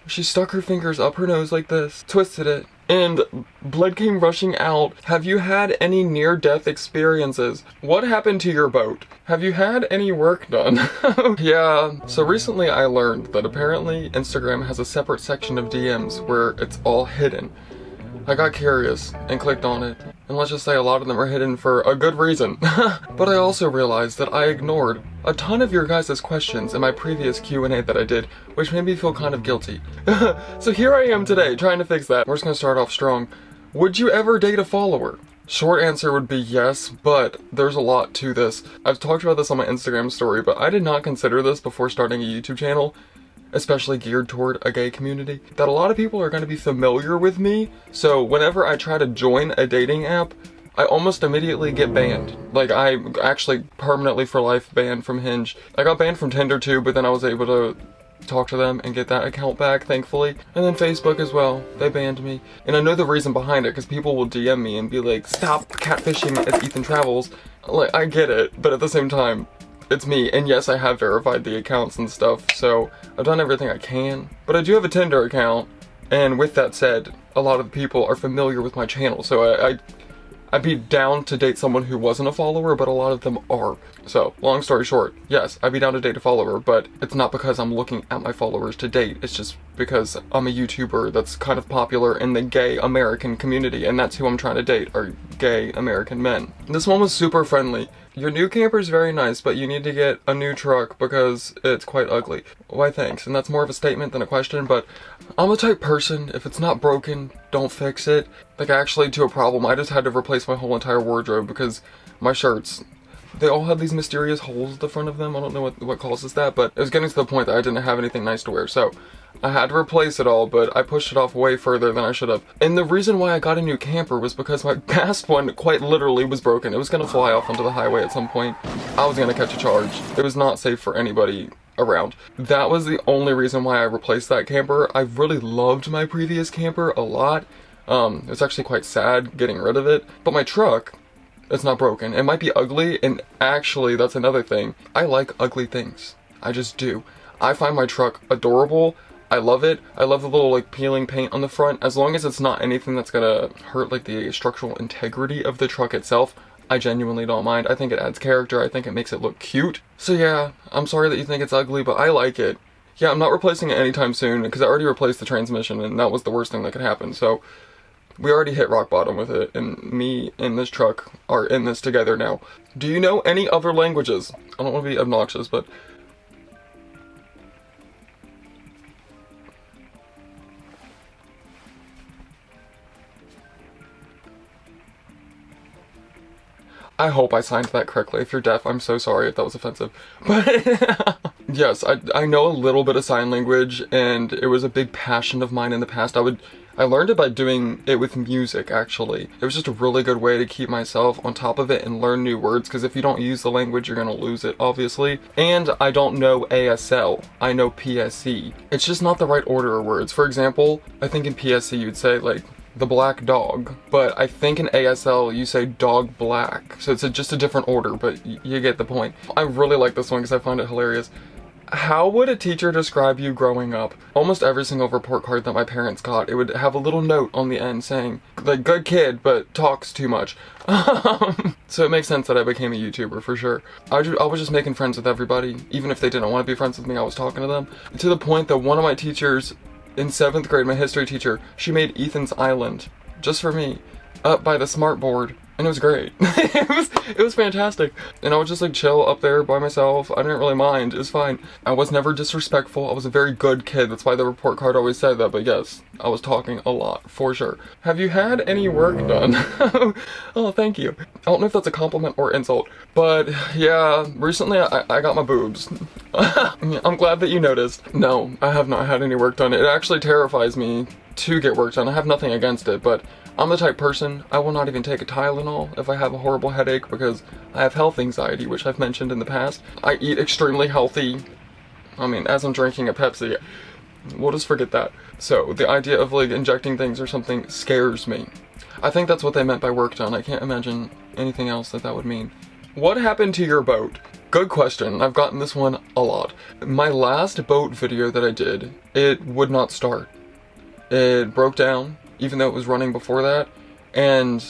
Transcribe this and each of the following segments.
She stuck her fingers up her nose like this, twisted it, and blood came rushing out. Have you had any near-death experiences? What happened to your boat? Have you had any work done? Yeah, so recently I learned that apparently Instagram has a separate section of DMs where it's all hidden. I got curious and clicked on it, and let's just say a lot of them are hidden for a good reason. But I also realized that I ignored a ton of your guys' questions in my previous Q&A that I did, which made me feel kind of guilty. So here I am today, trying to fix that. We're just gonna start off strong. Would you ever date a follower? Short answer would be yes, but there's a lot to this. I've talked about this on my Instagram story, but I did not consider this before starting a YouTube channel, especially geared toward a gay community, that a lot of people are going to be familiar with me. So whenever I try to join a dating app, I almost immediately get banned. Like, I actually permanently for life banned from Hinge. I got banned from Tinder too, but then I was able to talk to them and get that account back, thankfully. And then Facebook as well, they banned me. And I know the reason behind it, because people will DM me and be like, stop catfishing as Ethan Travels. Like, I get it, but at the same time, it's me, and yes, I have verified the accounts and stuff, so I've done everything I can. But I do have a Tinder account, and with that said, a lot of the people are familiar with my channel, so I'd be down to date someone who wasn't a follower, but a lot of them are. So, long story short, yes, I'd be down to date a follower, but it's not because I'm looking at my followers to date, it's just because I'm a YouTuber that's kind of popular in the gay American community, and that's who I'm trying to date, are gay American men. This one was super friendly. Your new camper's very nice, but you need to get a new truck because it's quite ugly. Why, thanks. And that's more of a statement than a question, but I'm the type person, if it's not broken, don't fix it. Like, actually, to a problem, I just had to replace my whole entire wardrobe because my shirts, they all had these mysterious holes at the front of them. I don't know what causes that, but it was getting to the point that I didn't have anything nice to wear, so I had to replace it all, but I pushed it off way further than I should have. And the reason why I got a new camper was because my past one quite literally was broken. It was gonna fly off onto the highway at some point. I was gonna catch a charge. It was not safe for anybody around. That was the only reason why I replaced that camper. I really loved my previous camper a lot. It was actually quite sad getting rid of it. But my truck, it's not broken. It might be ugly, and actually, that's another thing. I like ugly things. I just do. I find my truck adorable. I love it. I love the little like peeling paint on the front. As long as it's not anything that's gonna hurt like the structural integrity of the truck itself, I genuinely don't mind. I think it adds character. I think it makes it look cute. So yeah, I'm sorry that you think it's ugly, but I like it. Yeah, I'm not replacing it anytime soon because I already replaced the transmission and that was the worst thing that could happen. So we already hit rock bottom with it, and me and this truck are in this together now. Do you know any other languages? I don't want to be obnoxious, but I hope I signed that correctly. If you're deaf, I'm so sorry if that was offensive. But yes, I know a little bit of sign language, and it was a big passion of mine in the past. I learned it by doing it with music, actually. It was just a really good way to keep myself on top of it and learn new words, because if you don't use the language, you're gonna lose it, obviously. And I don't know ASL, I know PSC. It's just not the right order of words. For example, I think in PSC you'd say like, the black dog, but I think in ASL you say dog black, so it's just a different order, but you get the point. I really like this one because I find it hilarious. How would a teacher describe you growing up? Almost every single report card that my parents got, it would have a little note on the end saying, like, good kid, but talks too much. So it makes sense that I became a YouTuber, for sure. I was just making friends with everybody. Even if they didn't want to be friends with me, I was talking to them. To the point that one of my teachers in 7th grade, my history teacher, she made Ethan's Island, just for me, up by the smart board, and it was great. It was fantastic. And I would just like chill up there by myself. I didn't really mind, it was fine. I was never disrespectful, I was a very good kid, that's why the report card always said that, but yes, I was talking a lot, for sure. Have you had any work done? Oh, thank you. I don't know if that's a compliment or insult, but yeah, recently I got my boobs. I'm glad that you noticed. No, I have not had any work done. It actually terrifies me to get work done. I have nothing against it, but I'm the type person, I will not even take a Tylenol if I have a horrible headache because I have health anxiety, which I've mentioned in the past. I eat extremely healthy. I mean, as I'm drinking a Pepsi, we'll just forget that. So the idea of like injecting things or something scares me. I think that's what they meant by work done. I can't imagine anything else that would mean. What happened to your boat? Good question. I've gotten this one a lot. My last boat video that I did, it would not start. It broke down, even though it was running before that. And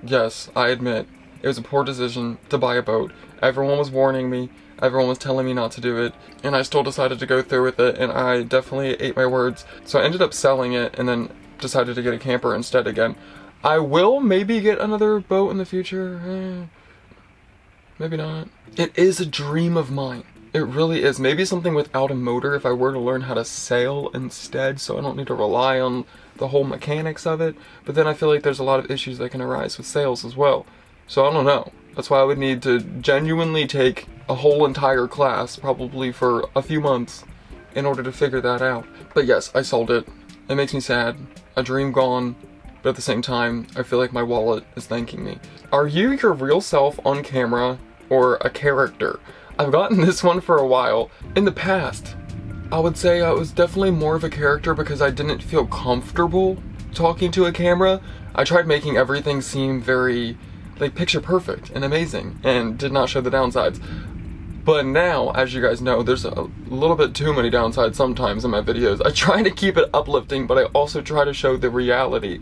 yes, I admit, it was a poor decision to buy a boat. Everyone was warning me, everyone was telling me not to do it, and I still decided to go through with it, and I definitely ate my words. So I ended up selling it and then decided to get a camper instead again. I will maybe get another boat in the future. Maybe not. It is a dream of mine. It really is. Maybe something without a motor if I were to learn how to sail instead, so I don't need to rely on the whole mechanics of it. But then I feel like there's a lot of issues that can arise with sails as well. So I don't know. That's why I would need to genuinely take a whole entire class, probably for a few months, in order to figure that out. But yes, I sold it. It makes me sad. A dream gone. But at the same time, I feel like my wallet is thanking me. Are you your real self on camera or a character? I've gotten this one for a while. In the past, I would say I was definitely more of a character because I didn't feel comfortable talking to a camera. I tried making everything seem very, like, picture perfect and amazing and did not show the downsides. But now, as you guys know, there's a little bit too many downsides sometimes in my videos. I try to keep it uplifting, but I also try to show the reality.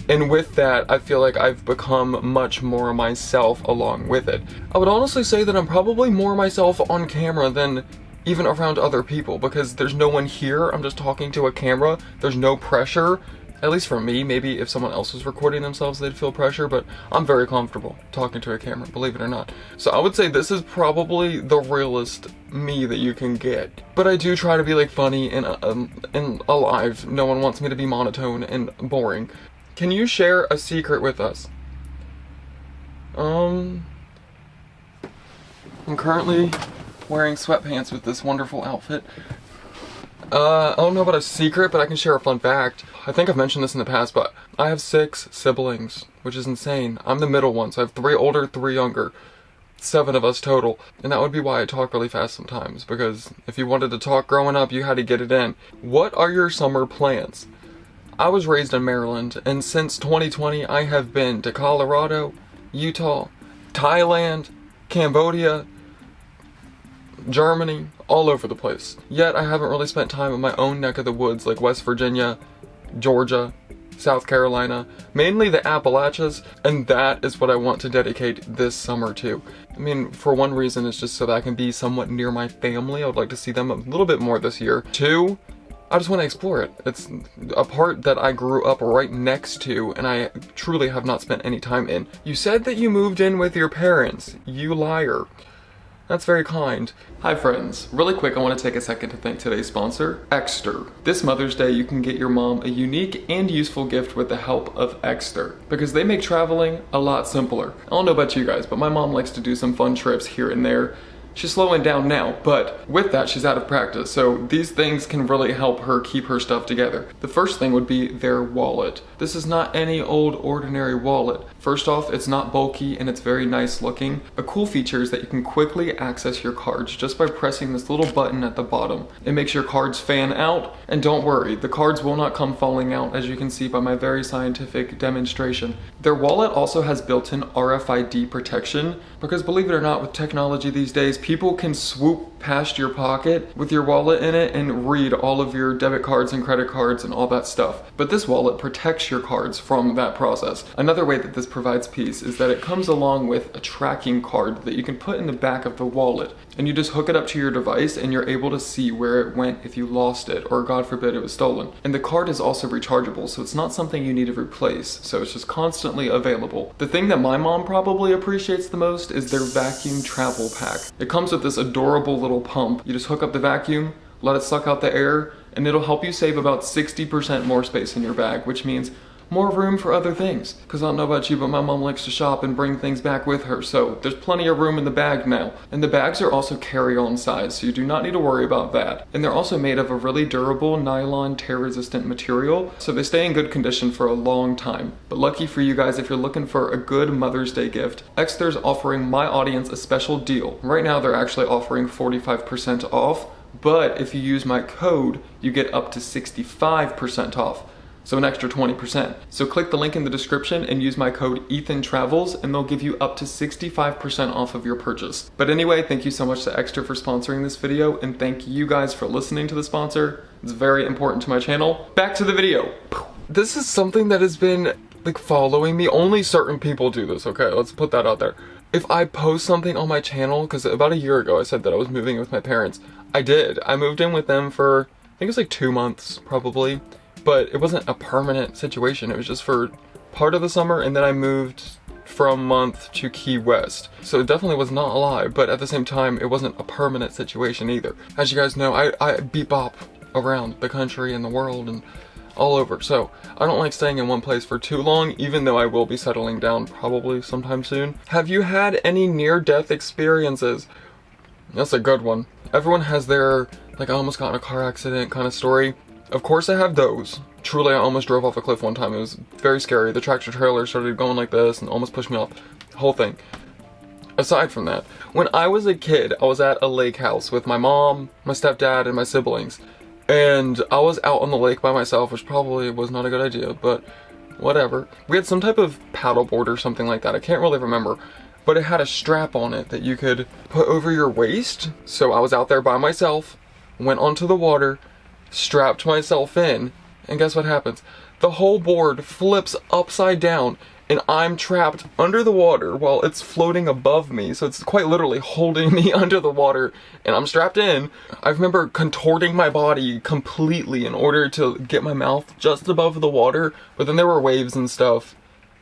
And with that, I feel like I've become much more myself along with it. I would honestly say that I'm probably more myself on camera than even around other people, because there's no one here. I'm just talking to a camera. There's no pressure, at least for me. Maybe if someone else was recording themselves, they'd feel pressure, but I'm very comfortable talking to a camera, believe it or not. So I would say this is probably the realest me that you can get. But I do try to be like funny and alive. No one wants me to be monotone and boring. Can you share a secret with us? I'm currently wearing sweatpants with this wonderful outfit. I don't know about a secret, but I can share a fun fact. I think I've mentioned this in the past, but I have 6 siblings, which is insane. I'm the middle one, so I have 3 older, 3 younger. 7 of us total. And that would be why I talk really fast sometimes, because if you wanted to talk growing up, you had to get it in. What are your summer plans? I was raised in Maryland, and since 2020, I have been to Colorado, Utah, Thailand, Cambodia, Germany, all over the place. Yet I haven't really spent time in my own neck of the woods like West Virginia, Georgia, South Carolina, mainly the Appalachians, and that is what I want to dedicate this summer to. I mean, for one reason, it's just so that I can be somewhat near my family. I would like to see them a little bit more this year. 2, I just want to explore it. It's a part that I grew up right next to, and I truly have not spent any time in. You said that you moved in with your parents. You liar. That's very kind. Hi friends. Really quick, I want to take a second to thank today's sponsor, Exter. This Mother's Day, you can get your mom a unique and useful gift with the help of Exter, because they make traveling a lot simpler. I don't know about you guys, but my mom likes to do some fun trips here and there. She's slowing down now, but with that, she's out of practice, so these things can really help her keep her stuff together. The first thing would be their wallet. This is not any old ordinary wallet. First off, it's not bulky and it's very nice looking. A cool feature is that you can quickly access your cards just by pressing this little button at the bottom. It makes your cards fan out, and don't worry, the cards will not come falling out, as you can see by my very scientific demonstration. Their wallet also has built-in RFID protection, because believe it or not, with technology these days, people can swoop past your pocket with your wallet in it and read all of your debit cards and credit cards and all that stuff. But this wallet protects your cards from that process. Another way that this provides peace is that it comes along with a tracking card that you can put in the back of the wallet. And you just hook it up to your device and you're able to see where it went if you lost it, or God forbid it was stolen. And the card is also rechargeable, so it's not something you need to replace, so it's just constantly available. The thing that my mom probably appreciates the most is their vacuum travel pack. It comes with this adorable little pump. You just hook up the vacuum, let it suck out the air, and it'll help you save about 60% more space in your bag, which means more room for other things. Because I don't know about you, but my mom likes to shop and bring things back with her, so there's plenty of room in the bag now. And the bags are also carry-on size, so you do not need to worry about that. And they're also made of a really durable nylon tear-resistant material, so they stay in good condition for a long time. But lucky for you guys, if you're looking for a good Mother's Day gift, Exter's offering my audience a special deal. Right now they're actually offering 45% off, but if you use my code, you get up to 65% off. so an extra 20%. So click the link in the description and use my code EthanTravels and they'll give you up to 65% off of your purchase. But anyway, thank you so much to Extra for sponsoring this video, and thank you guys for listening to the sponsor. It's very important to my channel. Back to the video. This is something that has been like following me. Only certain people do this, okay? Let's put that out there. If I post something on my channel, because about a year ago I said that I was moving with my parents. I did. I moved in with them for, I think it was like 2 months probably, but it wasn't a permanent situation. It was just for part of the summer, and then I moved for a month to Key West. So it definitely was not a lie, but at the same time, it wasn't a permanent situation either. As you guys know, I bebop around the country and the world and all over. So I don't like staying in one place for too long, even though I will be settling down probably sometime soon. Have you had any near-death experiences? That's a good one. Everyone has their, like, I almost got in a car accident kind of story. Of course I have those. Truly, I almost drove off a cliff one time. It was very scary. The tractor trailer started going like this and almost pushed me off. The whole thing. Aside from that, when I was a kid, I was at a lake house with my mom, my stepdad, and my siblings. And I was out on the lake by myself, which probably was not a good idea, but whatever. We had some type of paddleboard or something like that. I can't really remember. But it had a strap on it that you could put over your waist. So I was out there by myself, went onto the water, strapped myself in, and guess what happens? The whole board flips upside down, and I'm trapped under the water while it's floating above me. So it's quite literally holding me under the water, and I'm strapped in. I remember contorting my body completely in order to get my mouth just above the water, but then there were waves and stuff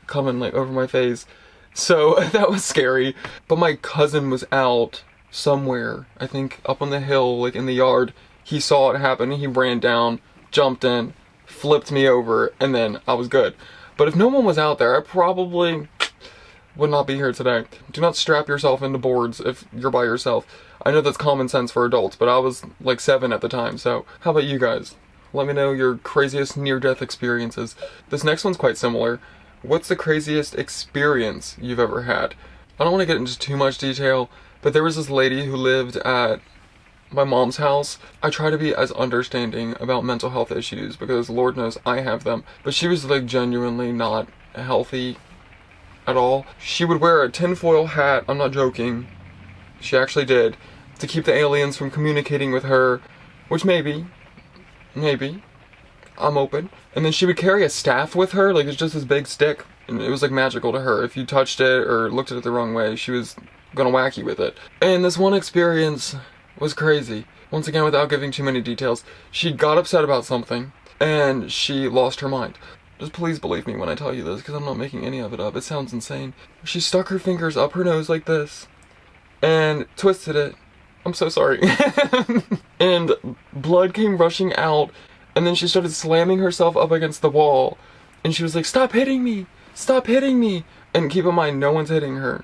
coming like over my face. So that was scary. But my cousin was out somewhere, I think up on the hill, like in the yard. He saw it happen, he ran down, jumped in, flipped me over, and then I was good. But if no one was out there, I probably would not be here today. Do not strap yourself into boards if you're by yourself. I know that's common sense for adults, but I was like 7 at the time, so how about you guys? Let me know your craziest near-death experiences. This next one's quite similar. What's the craziest experience you've ever had? I don't want to get into too much detail, but there was this lady who lived at my mom's house. I try to be as understanding about mental health issues because Lord knows I have them, but she was like genuinely not healthy at all. She would wear a tinfoil hat, I'm not joking, she actually did, to keep the aliens from communicating with her, which maybe, I'm open. And then she would carry a staff with her, like it's just this big stick, and it was like magical to her. If you touched it or looked at it the wrong way, she was gonna whack you with it. And this one experience was crazy. Once again, without giving too many details, she got upset about something, and she lost her mind. Just please believe me when I tell you this, because I'm not making any of it up. It sounds insane. She stuck her fingers up her nose like this, and twisted it. I'm so sorry. And blood came rushing out, and then she started slamming herself up against the wall, and she was like, "Stop hitting me! Stop hitting me!" And keep in mind, no one's hitting her.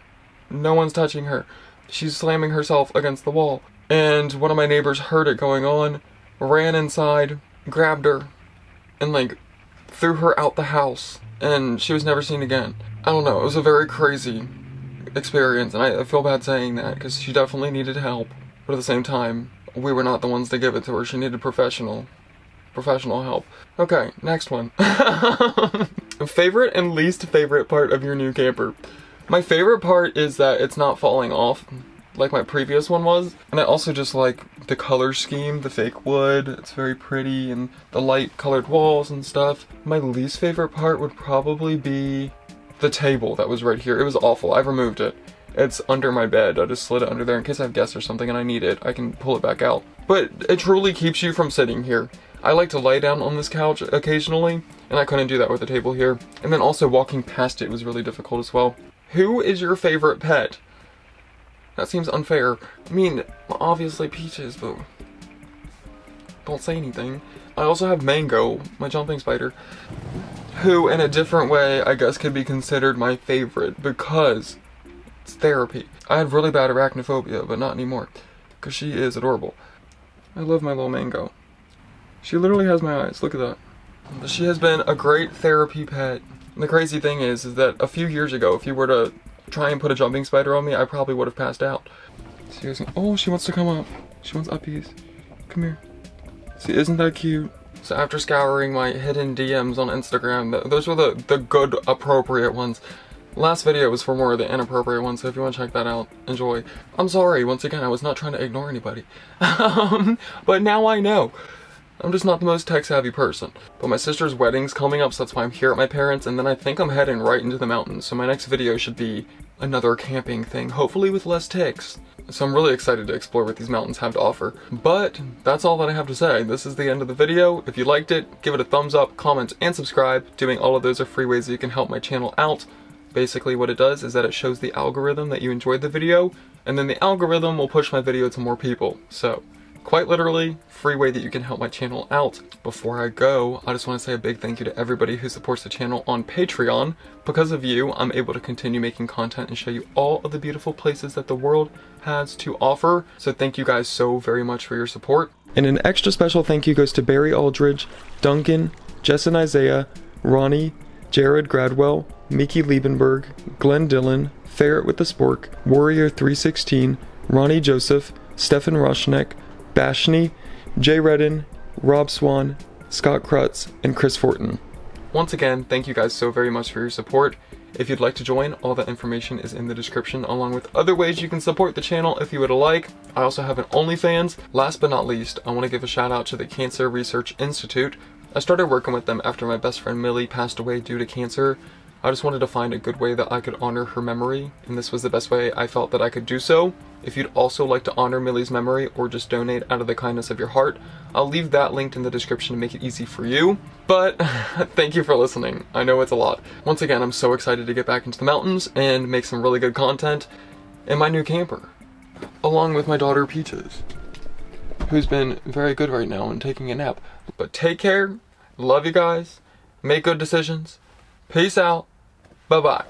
No one's touching her. She's slamming herself against the wall. And one of my neighbors heard it going on, ran inside, grabbed her, and like threw her out the house, and she was never seen again. I don't know, it was a very crazy experience, and I feel bad saying that because she definitely needed help, but at the same time, we were not the ones to give it to her. She needed professional help. Okay, next one. Favorite and least favorite part of your new camper. My favorite part is that it's not falling off like my previous one was, and I also just like the color scheme, the fake wood, it's very pretty, and the light colored walls and stuff. My least favorite part would probably be the table that was right here. It was awful. I removed it. It's under my bed. I just slid it under there in case I have guests or something and I need it. I can pull it back out. But it truly keeps you from sitting here. I like to lie down on this couch occasionally, and I couldn't do that with the table here. And then also walking past it was really difficult as well. Who is your favorite pet? That seems unfair. I mean, obviously Peaches, but don't say anything. I also have Mango, my jumping spider, who in a different way I guess could be considered my favorite because it's therapy. I had really bad arachnophobia, but not anymore, because she is adorable. I love my little Mango. She literally has my eyes, look at that. She has been a great therapy pet. And the crazy thing is that a few years ago, if you were to try and put a jumping spider on me, I probably would have passed out. Seriously. Oh, she wants to come up. She wants uppies. Come here. See, isn't that cute? So after scouring my hidden DMs on Instagram, those were the good, appropriate ones. Last video was for more of the inappropriate ones, so if you want to check that out, enjoy. I'm sorry, once again, I was not trying to ignore anybody. But now I know. I'm just not the most tech-savvy person. But my sister's wedding's coming up, so that's why I'm here at my parents', and then I think I'm heading right into the mountains. So my next video should be another camping thing, hopefully with less ticks. So I'm really excited to explore what these mountains have to offer. But that's all that I have to say. This is the end of the video. If you liked it, give it a thumbs up, comment, and subscribe. Doing all of those are free ways that you can help my channel out. Basically what it does is that it shows the algorithm that you enjoyed the video, and then the algorithm will push my video to more people. So, quite literally, free way that you can help my channel out. Before I go, I just want to say a big thank you to everybody who supports the channel on Patreon. Because of you, I'm able to continue making content and show you all of the beautiful places that the world has to offer. So thank you guys so very much for your support. And an extra special thank you goes to Barry Aldridge, Duncan, Jess and Isaiah, Ronnie, Jared Gradwell, Mickey Liebenberg, Glenn Dillon, Ferret with the Spork, Warrior 316, Ronnie Joseph, Stefan Roshnek, Bashni, Jay Redden, Rob Swan, Scott Krutz, and Chris Fortin. Once again, thank you guys so very much for your support. If you'd like to join, all that information is in the description, along with other ways you can support the channel if you would like. I also have an OnlyFans. Last but not least, I want to give a shout out to the Cancer Research Institute. I started working with them after my best friend Millie passed away due to cancer. I just wanted to find a good way that I could honor her memory, and this was the best way I felt that I could do so. If you'd also like to honor Millie's memory or just donate out of the kindness of your heart, I'll leave that linked in the description to make it easy for you. But thank you for listening. I know it's a lot. Once again, I'm so excited to get back into the mountains and make some really good content in my new camper, along with my daughter Peaches, who's been very good right now and taking a nap. But take care, love you guys, make good decisions, peace out, bye-bye.